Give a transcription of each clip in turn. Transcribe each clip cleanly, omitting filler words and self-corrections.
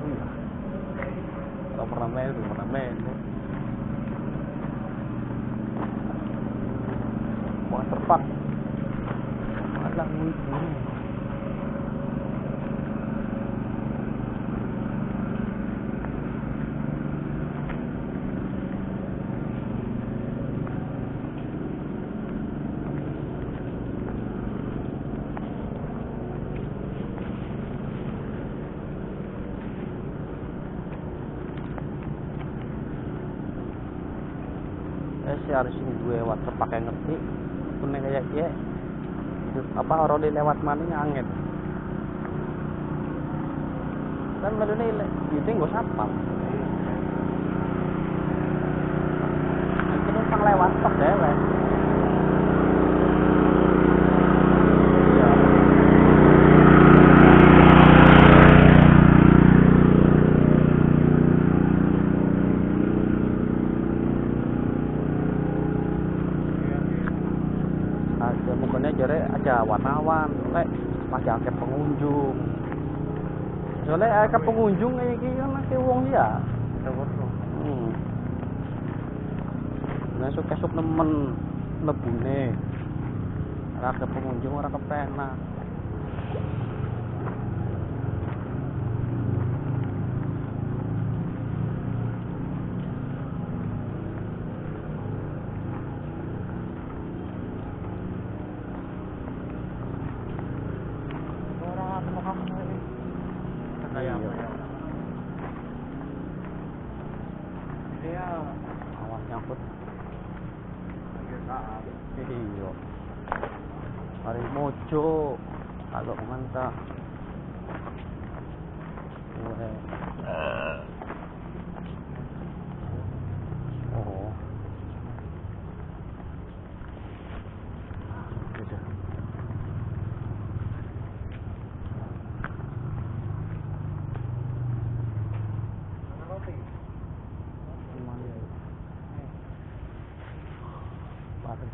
Kalau pernah main tuh, pernah main. Waterpark. Malah lucu. Harus gue waterpark yang ngerti kuning kayak dia apa orang di lewat mana angin kan melu nih itu nggak sapam mungkin numpang lewat tok deh aja warna-warni masih akeh pengunjung soalnya akeh pengunjung kayak gini kan akeh wong ya nah esuk nemen lebune akeh pengunjung ora kepenak awas nyangkut iya mari mojo kalau mantap oh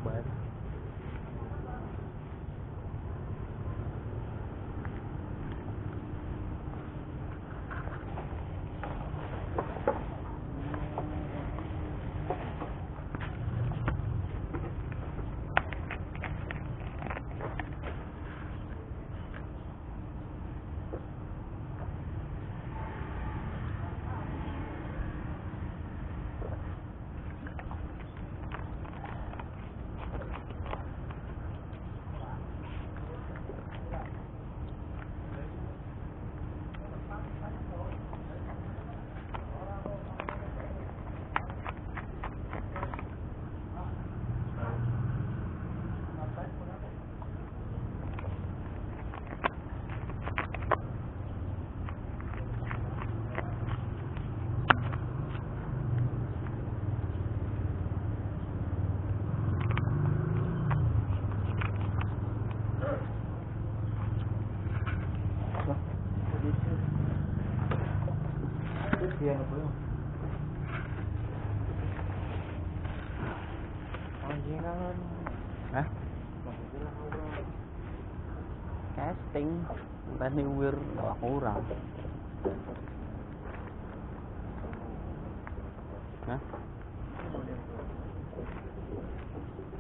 baik. Iya, anjingan. Hah? Casting, tadi wir kurang. Hah?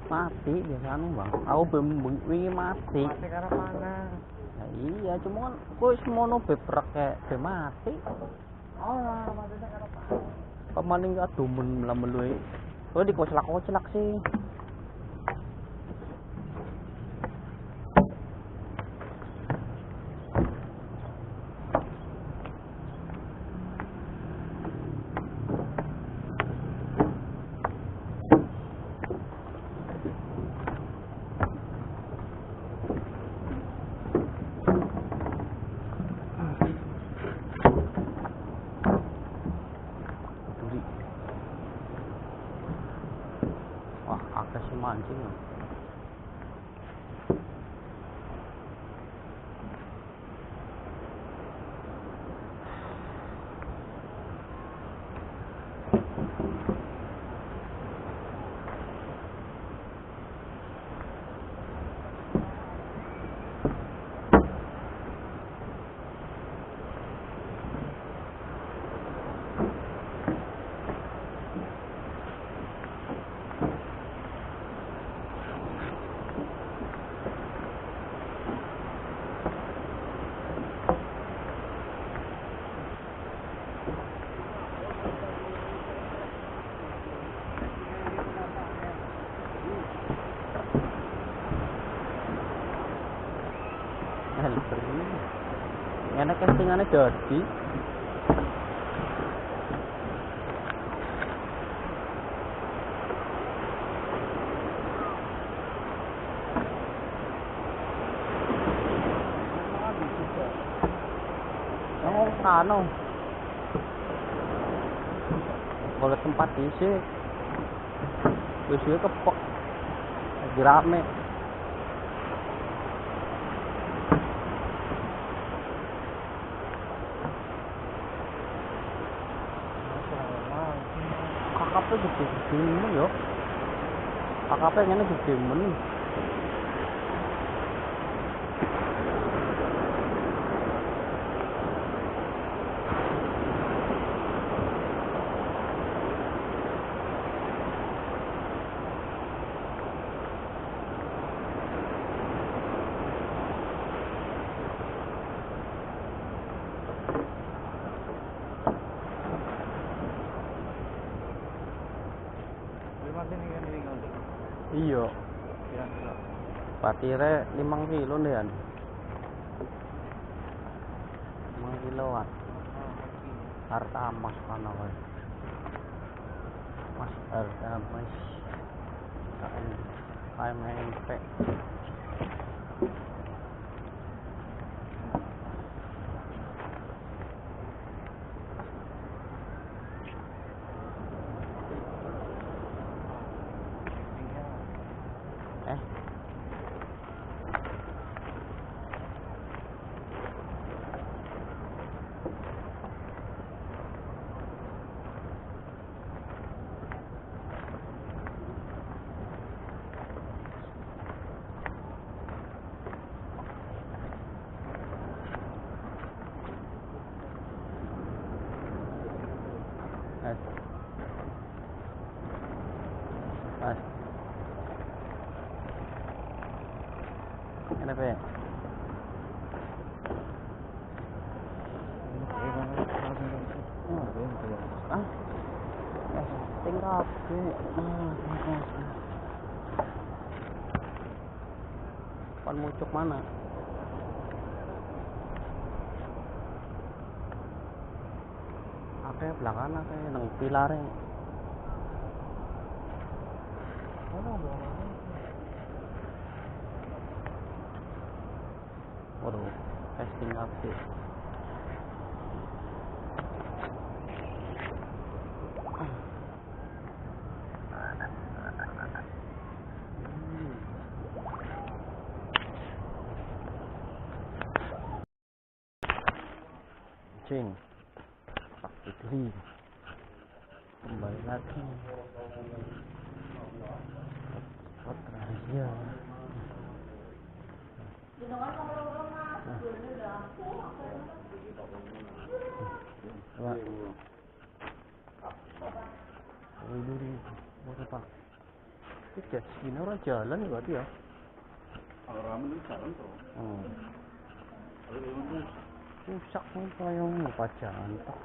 Mati biasanya bang. Aku belum wingi mati. Mati karena mana? Ya, iya, cuma kan kok semono bebrek kayak mati. Oh, maksudnya kenapa? Kemarin nggak dumen melalui. Oh di kocelak sih. Mancing. Ngene castingane jadi. Ano boleh tempat isi isinya kepok lagi rame KKP gede-gede ya KKP ini gede men iya patire 5 kilo deh kan 5 kiloan harta emas kan apa mas harta emas KMP Kenapa ya? Tinggal pan muncul mana? Apa belakangan apa nang pilarnya? Waduh, testing update. Cing, sakit nih. Kembali lagi. Spot rahasia. Pak. Ini motor Pak. Itu ini orang jalan berarti ya? Kalau ramen itu jalan tuh. Kalau itu rusak nih kayak apa jalan toh.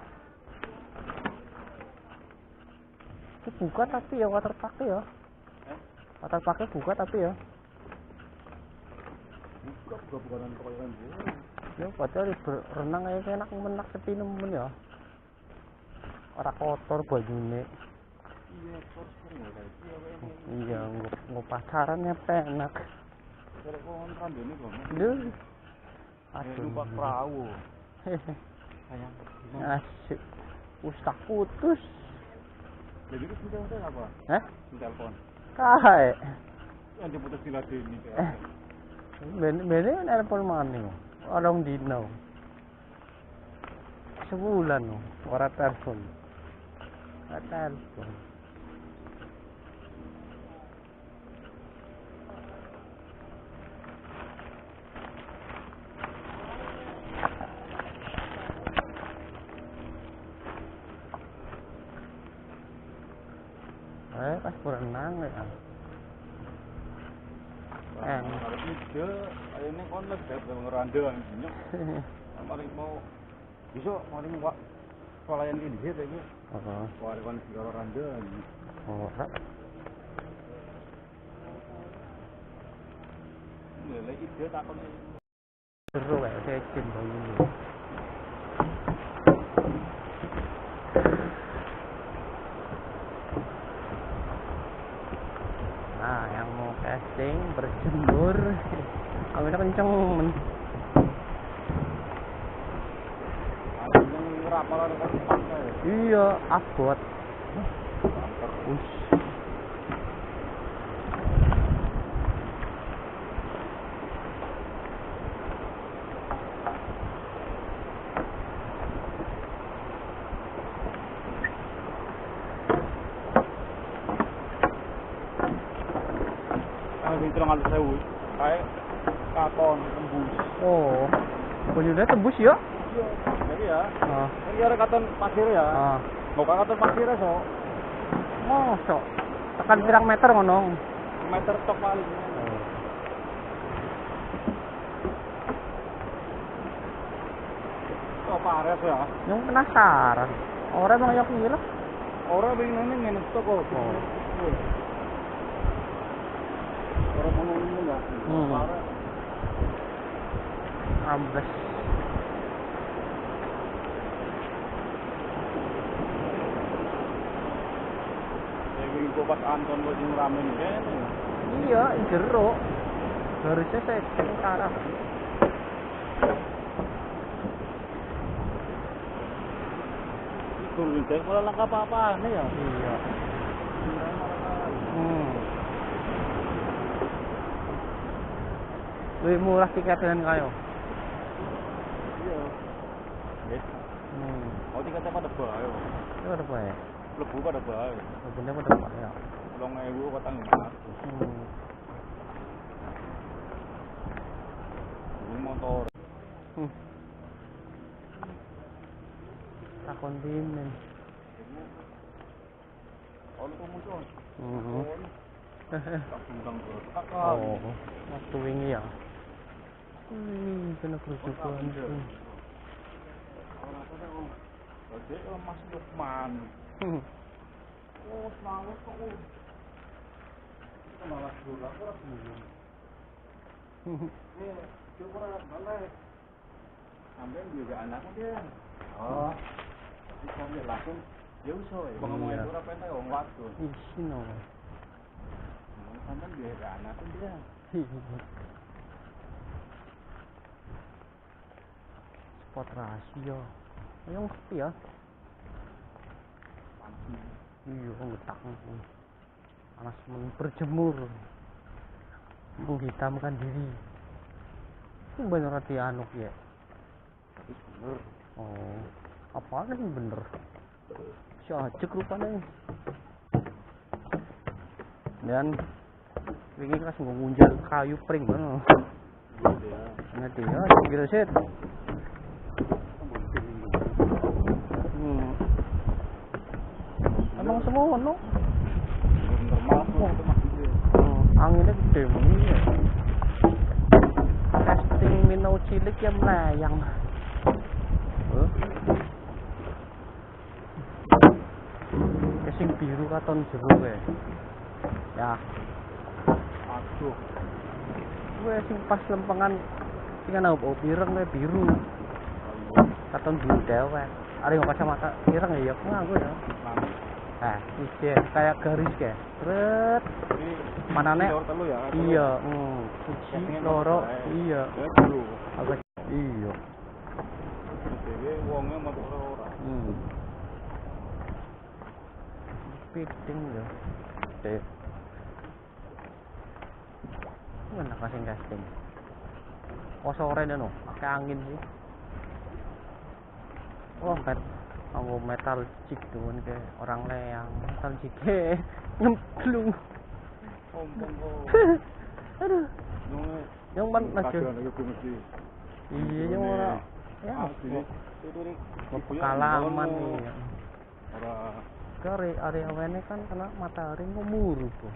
Itu buka tapi ya waterpark ya. Waterpark buka tapi ya. bukan koyokan bu. Ya padahal berenang aja enak menak sepi nemen ya. Ora kotor bajune. Iya, kotor enggak Iya, pacarannya enak. Kalau kon rambene kok. Duh. Aduh, numpak perahu. Sayang. Asyik. Ustak putus. Jadi itu sintel apa? Hah? Telepon. Kae. Yang diputus di lagi ini. Bene telepon mana? Orang dino. Sebulan orang telepon. Telepon. Pas berenang ya. Harus ide, ini kon lebih ngeranda anjingnya. Mari mau besok mari mau pelayan ini sih tadi. Mari kon segala randa anjing. Ora. Lele ide takon. Seru kayak secin ini. Nah, yang mau casting berjemur. Anginnya kenceng. Anginnya rapalan kan pakai. Iya, abot. Ush. Sing 300.000 kae katon tembus. Oh. Banyune tembus ya? Iya. Jadi ya. Ah. Ini ada katon pasir ya. Ah. Mau katon pasir so. Mosok. Tekan pirang meter ngono. Meter tok paling. Oh, pares ya. Yang penasaran. Orang emang yok ngira. Orang pengen ngene tok kok. Orang mau ngomong enggak? Pares. Ambles. Jadi gua pas Anton gua sing ramen kan. Iya, jero. Harusnya saya sekarang. Turun cek malah langkah apa-apa nih ya. Iya. Lebih murah tiket dengan kayo. Iya. Nggih. Oh tiketnya pada bae. Itu ada apa ya? Lebu pada bae. Lebihnya pada apa ya? 20.000 patang 500. Ini motor. Tak kontinen. Oh, itu muncul. Tak bintang terus. Oh, waktu wingi ya. Kena kerucukan. Jadi Mas Lukman. Oh, semangat kok. Kita malah dulu aku ora bingung. Coba balik. Sampai juga anakku dia. Oh. Jadi sampai langsung ya uso ya. Ngomong itu ora penting wong wadon. Isino. Sampai dia anakku dia. Spot rasio. Ayo ngerti ya. Iya, ngetak. Panas berjemur. Menghitamkan diri. Itu bener hati anuk ya. Bener. Oh, apaan sih bener? Si ajek rupanya. Dan ini kan ngunjal kayu pring kan. Nah dia kira set. Emang semua no? Anginnya gede banget ya. Casting minau cilik yang melayang. Casing biru katon jeruk ya. Aduh. Gue sing pas lempengan sing ana opo pireng we biru. Katon biru dewe. Are kacamata pireng ya nganggo ya. Nah, iki kayak garis kayak. Tret. Manane? Ya, iya, siji loro, iya. Agak iya. Dhewe wonge motor ora. Piting ya. Deh. Mana casting. Oh sore deh no, pakai angin sih. Oh aku metal jig tuh kayak orang leang metal jig nyemplung. Aduh. Yang mana aja? Iya yang mana? Ya. Itu pengalaman nih. Ora. Area wene kan kena matahari ngomuru tuh.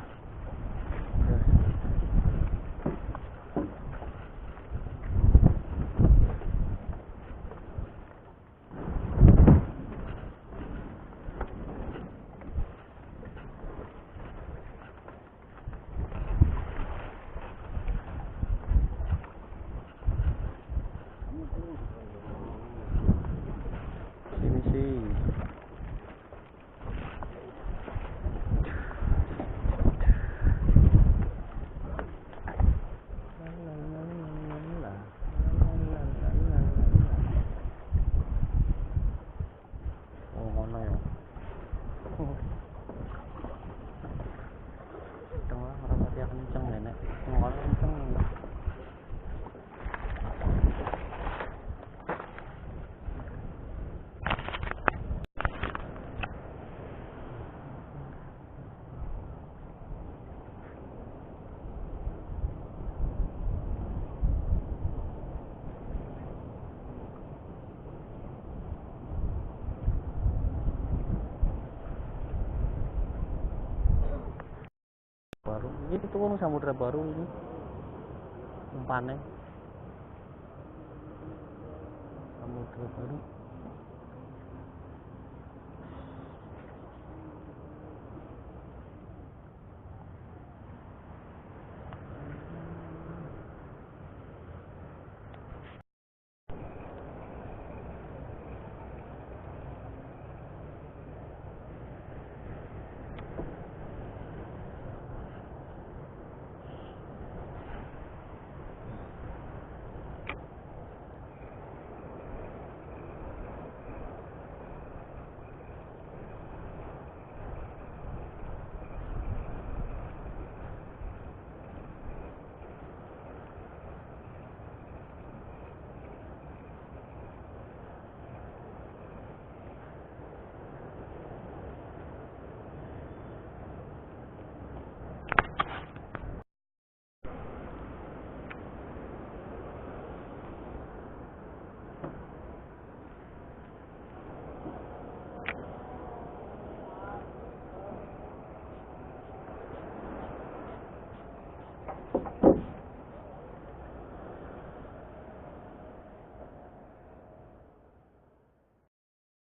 kenceng nenek ngomong kenceng. Baru itu kan samudra baru ini umpannya samudra baru.